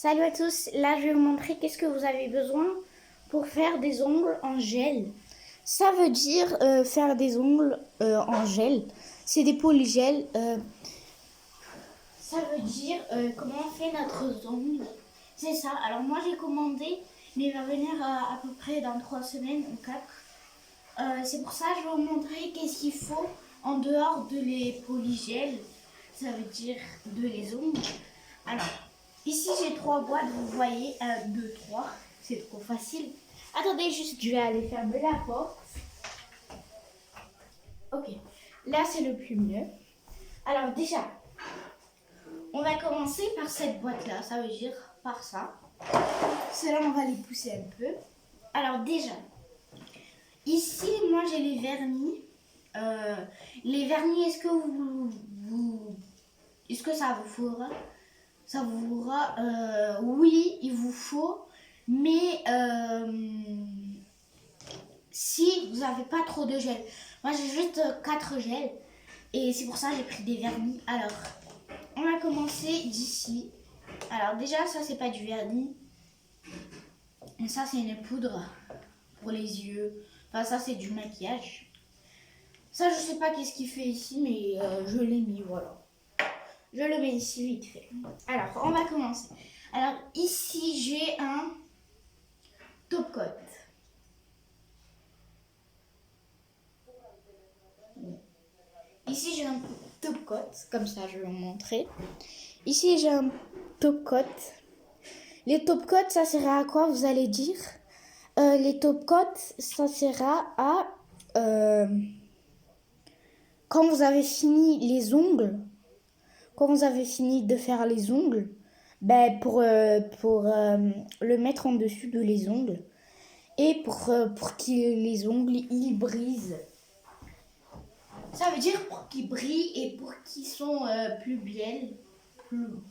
Salut à tous, là je vais vous montrer qu'est-ce que vous avez besoin pour faire des ongles en gel. Ça veut dire faire des ongles en gel, c'est des polygels. Ça veut dire comment on fait notre ongle, c'est ça. Alors moi j'ai commandé, mais il va venir à peu près dans 3 semaines ou 4. C'est pour ça que je vais vous montrer qu'est-ce qu'il faut en dehors de les polygels, ça veut dire de les ongles. Alors, ici j'ai 3 boîtes, vous voyez, 1, 2, 3, c'est trop facile. Attendez juste, je vais aller fermer la porte. Ok, là c'est le plus mieux. Alors déjà, on va commencer par cette boîte-là, ça veut dire par ça. Cela, on va les pousser un peu. Alors déjà, ici, moi j'ai les vernis. Les vernis, est-ce que est-ce que ça vous faudra? Ça vous faudra, oui, il vous faut, mais si vous n'avez pas trop de gel. Moi j'ai juste 4 gels et c'est pour ça que j'ai pris des vernis. Alors, on va commencer d'ici. Alors déjà, ça c'est pas du vernis. Et ça c'est une poudre pour les yeux. Enfin ça c'est du maquillage. Ça je sais pas qu'est-ce qu'il fait ici, mais je l'ai mis, voilà. Je le mets ici vite fait. Alors, on va commencer. Alors, ici, j'ai un top coat. Ici, j'ai un top coat. Comme ça, je vais vous montrer. Ici, j'ai un top coat. Les top coats, ça sert à quoi, vous allez dire? Les top coats, ça sert à... quand vous avez fini les ongles, quand vous avez fini de faire les ongles, ben pour le mettre en dessus de les ongles et pour que les ongles ils brisent. Ça veut dire pour qu'ils brillent et pour qu'ils sont plus belles,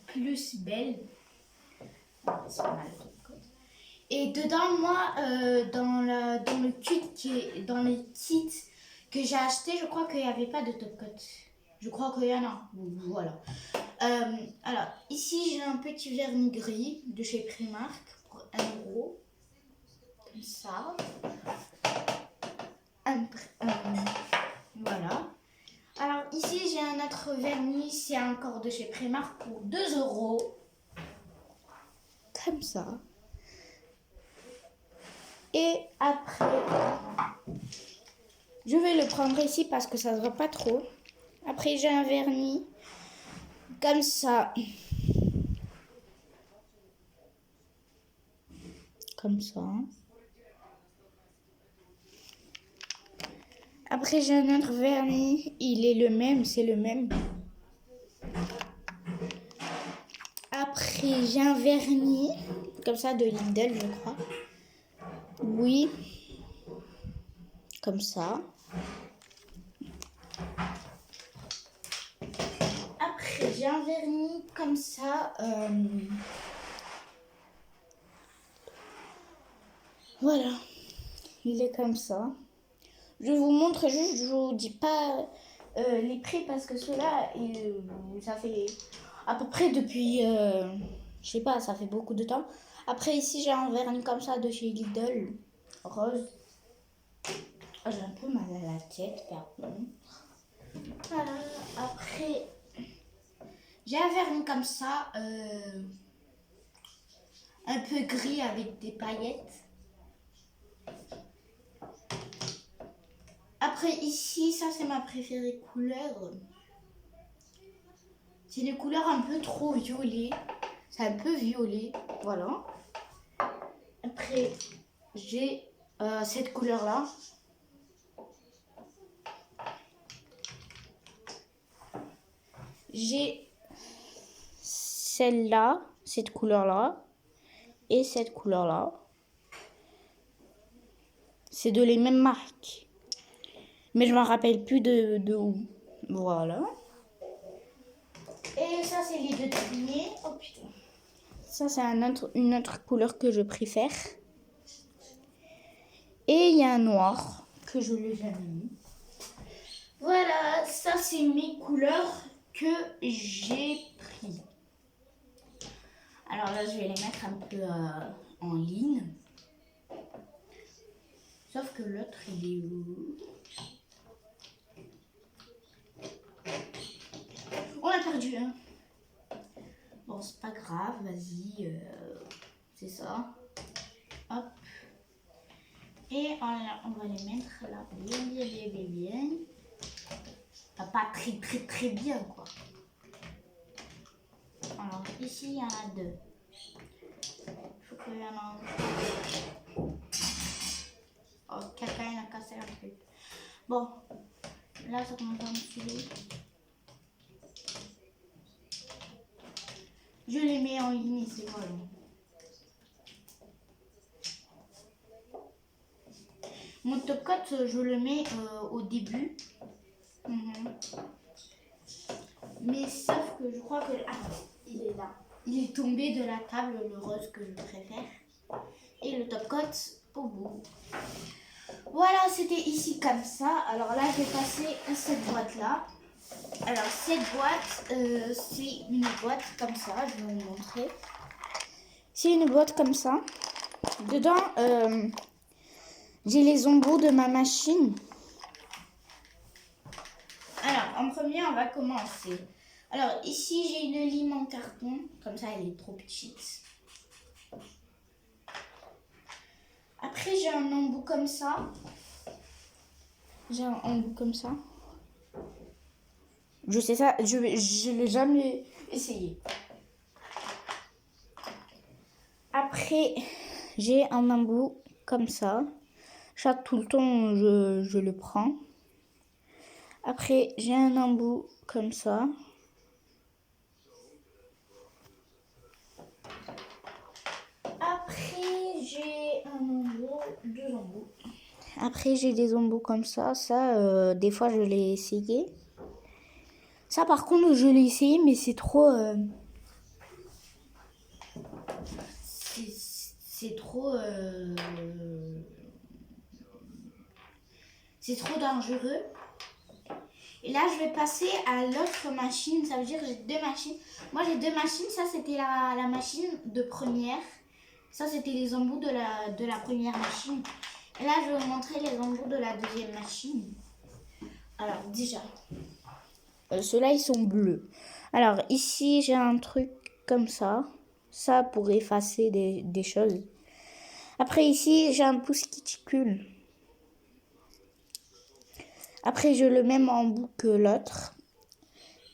plus belles. Et dedans, moi, dans les kits que j'ai acheté, je crois qu'il n'y avait pas de top coat. Je crois qu'il y en a. Voilà. Alors, ici, j'ai un petit vernis gris de chez Primark pour 1 €. Comme ça. Voilà. Alors, ici, j'ai un autre vernis. C'est encore de chez Primark pour 2 €. Comme ça. Et après, je vais le prendre ici parce que ça ne se voit pas trop. Après, j'ai un vernis comme ça. Comme ça. Après, j'ai un autre vernis. Il est le même, c'est le même. Après, j'ai un vernis comme ça de Lidl, je crois. Oui. Comme ça. Après, j'ai un vernis comme ça. Voilà. Il est comme ça. Je vous montre juste, je vous dis pas les prix parce que ceux-là, ça fait à peu près depuis, je sais pas, ça fait beaucoup de temps. Après ici, j'ai un vernis comme ça de chez Lidl, rose. J'ai un peu mal à la tête, pardon. Voilà. Après, j'ai un vernis comme ça, un peu gris avec des paillettes. Après ici, ça c'est ma préférée couleur. C'est une couleur un peu trop violet. C'est un peu violet, voilà. Après, j'ai cette couleur-là. J'ai celle-là, cette couleur-là. Et cette couleur-là. C'est de les mêmes marques. Mais je ne me rappelle plus de où. Voilà. Et ça, c'est les deux derniers. Oh putain. Ça, c'est une autre couleur que je préfère. Et il y a un noir que je l'ai jamais mis. Voilà, ça, c'est mes couleurs que j'ai pris. Alors là, je vais les mettre un peu en ligne. Sauf que l'autre, il est où? On l'a perdu, hein. Bon, c'est pas grave, vas-y. C'est ça. Hop. Et on va les mettre là. Bien. Pas très bien, quoi. Alors, ici, il y en a deux. Il faut qu'il y en a un. Oh, quelqu'un a cassé un truc. Bon, là, ça commence à me saouler. Je les mets en ligne, c'est voilà. Mon top coat, je le mets au début. Mais sauf que je crois que... Ah, il est là. Il est tombé de la table, le rose que je préfère. Et le top coat au bout. Voilà, c'était ici comme ça. Alors là, je vais passer à cette boîte-là. Alors, cette boîte, c'est une boîte comme ça. Je vais vous montrer. C'est une boîte comme ça. Dedans, j'ai les embouts de ma machine. Alors, en premier, on va commencer. Alors, ici, j'ai une lime en carton. Comme ça, elle est trop petite. Après, j'ai un embout comme ça. J'ai un embout comme ça. Je sais ça, je l'ai jamais essayé. Après, j'ai un embout comme ça. Tout le temps, je le prends. Après, j'ai un embout comme ça. Après, j'ai un embout, deux embouts. Après, j'ai des embouts comme ça. Ça, des fois, je l'ai essayé. Ça, par contre, je l'ai essayé, mais c'est trop... C'est trop... C'est trop dangereux. Et là, je vais passer à l'autre machine. Ça veut dire que j'ai deux machines. Moi, j'ai deux machines. Ça, c'était la machine de première. Ça, c'était les embouts de la première machine. Et là, je vais vous montrer les embouts de la deuxième machine. Alors, déjà, ceux-là, ils sont bleus. Alors, ici, j'ai un truc comme ça. Ça, pour effacer des choses. Après, ici, j'ai un pouce cuticule. Après, je le même embout que l'autre.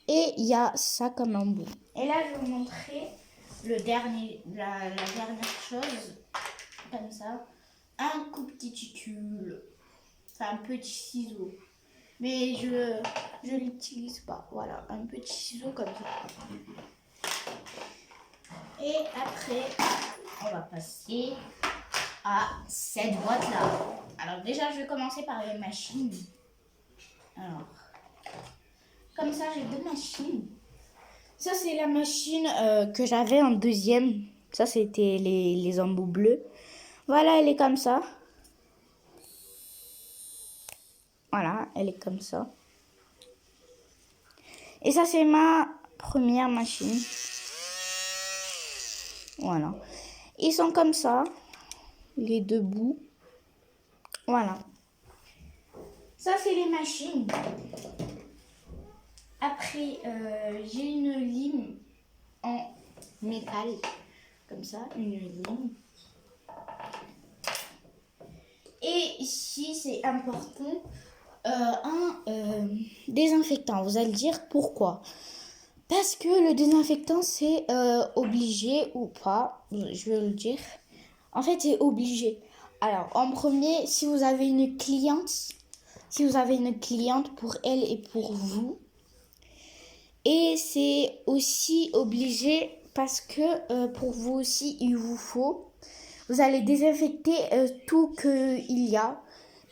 Et il y a ça comme embout. Et là, je vais vous montrer la dernière chose. Comme ça. Un coupe cuticule. Enfin, un petit ciseau. Mais je l'utilise pas. Voilà, un petit ciseau comme ça. Et après, on va passer à cette boîte-là. Alors déjà, je vais commencer par les machines. Alors, comme ça, j'ai deux machines. Ça, c'est la machine que j'avais en deuxième. Ça, c'était les embouts bleus. Voilà, elle est comme ça. Voilà, elle est comme ça. Et ça, c'est ma première machine. Voilà. Ils sont comme ça, les deux bouts. Voilà. Ça, c'est les machines. Après, j'ai une lime en métal. Comme ça, une lime. Et ici, c'est important, un désinfectant. Vous allez dire pourquoi? Parce que le désinfectant, c'est obligé ou pas. Je vais le dire. En fait, c'est obligé. Alors, en premier, si vous avez une cliente pour elle et pour vous. Et c'est aussi obligé parce que pour vous aussi, il vous faut. Vous allez désinfecter tout qu'il y a.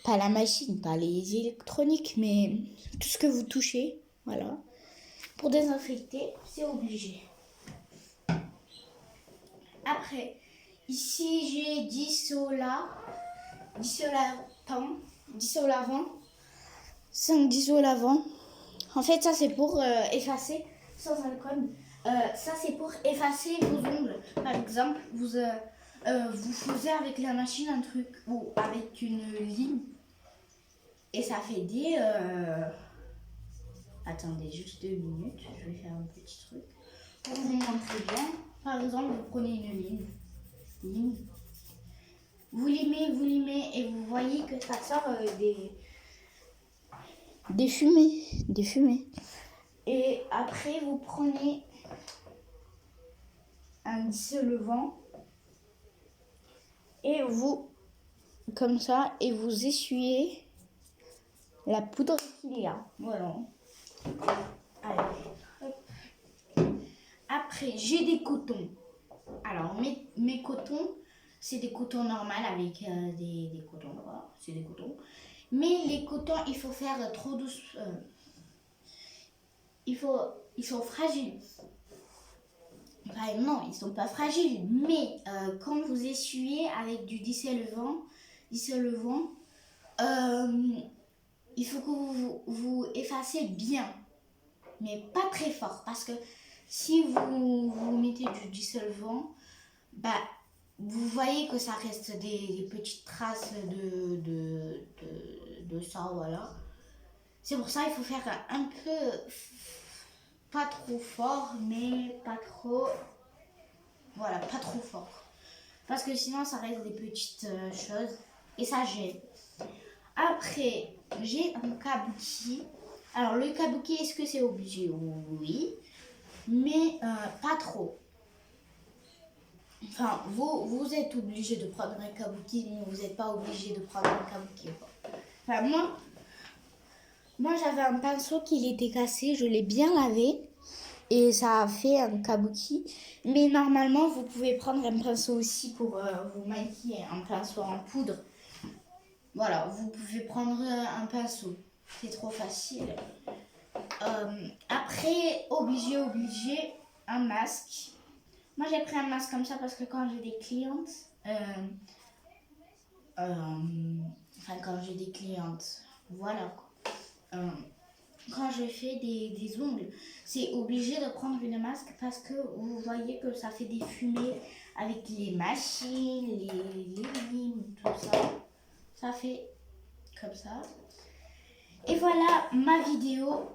Pas la machine, pas les électroniques, mais tout ce que vous touchez. Voilà. Pour désinfecter, c'est obligé. Après, ici, j'ai dissolvant, 5 dissolvants. En fait, ça, c'est pour effacer sans alcool. Ça, c'est pour effacer vos ongles. Par exemple, vous faisiez avec la machine un truc ou avec une ligne et ça fait des... Attendez juste 2 minutes, je vais faire un petit truc pour vous montrer bien. Par exemple, vous prenez une ligne. Vous limez et vous voyez que ça sort des fumées. Et après, vous prenez un dissolvant et vous, comme ça, et vous essuyez la poudre qu'il y a. Voilà. Allez, hop. Après, j'ai des cotons. Alors, mes cotons, c'est des cotons normaux avec des cotons. Voilà, c'est des cotons. Mais les cotons, il faut faire trop douce. Ils sont fragiles. Enfin, non, ils sont pas fragiles. Mais quand vous essuyez avec du dissolvant, il faut que vous effacez bien. Mais pas très fort. Parce que si vous mettez du dissolvant, bah, vous voyez que ça reste des petites traces de ça, voilà. C'est pour ça qu'il faut faire un peu, pas trop fort, mais pas trop, voilà, pas trop fort. Parce que sinon, ça reste des petites choses et ça gêne. Après, j'ai un kabuki. Alors, le kabuki, est-ce que c'est obligé? Oui, mais pas trop. Enfin, vous êtes obligé de prendre un kabuki, mais vous n'êtes pas obligé de prendre un kabuki. Enfin, moi j'avais un pinceau qui était cassé, je l'ai bien lavé et ça a fait un kabuki. Mais normalement, vous pouvez prendre un pinceau aussi pour vous maquiller, un pinceau en poudre. Voilà, vous pouvez prendre un pinceau, c'est trop facile. Après, obligé, un masque. Moi, j'ai pris un masque comme ça parce que quand j'ai des clientes, voilà. Quand je fais des ongles, c'est obligé de prendre une masque parce que vous voyez que ça fait des fumées avec les machines, les lignes, tout ça. Ça fait comme ça. Et voilà ma vidéo.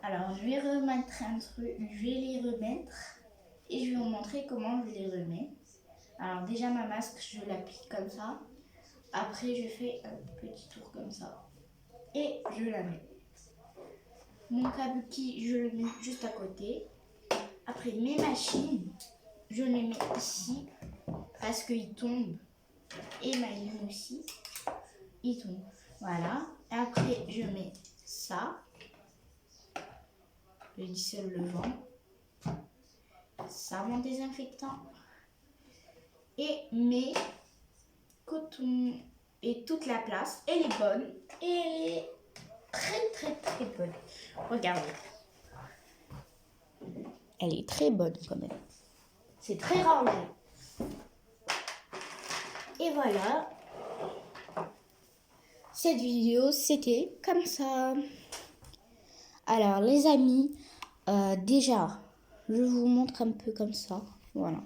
Alors, je vais remettre un truc, je vais les remettre. Et je vais vous montrer comment je les remets. Alors déjà ma masque, je l'applique comme ça. Après je fais un petit tour comme ça. Et je la mets. Mon kabuki, je le mets juste à côté. Après mes machines, je les mets ici. Parce qu'ils tombent. Et ma ligne aussi. Ils tombent. Voilà. Après je mets ça. Le dissolvant. Ça, mon désinfectant et mes cotons et toute la place, elle est bonne et elle est très bonne. Regardez, elle est très bonne quand même, c'est très rangé. Et voilà, cette vidéo c'était comme ça. Alors les amis, déjà je vous montre un peu comme ça. Voilà.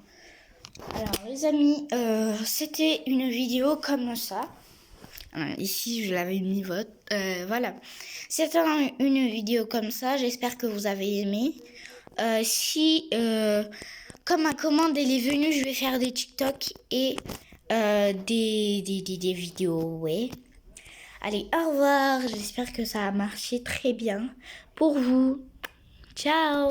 Alors les amis, c'était une vidéo comme ça. Ici je l'avais mis voilà. C'était une vidéo comme ça. J'espère que vous avez aimé. Si comme ma commande elle est venue, je vais faire des TikTok et des vidéos. Ouais. Allez, au revoir. J'espère que ça a marché très bien pour vous. Ciao.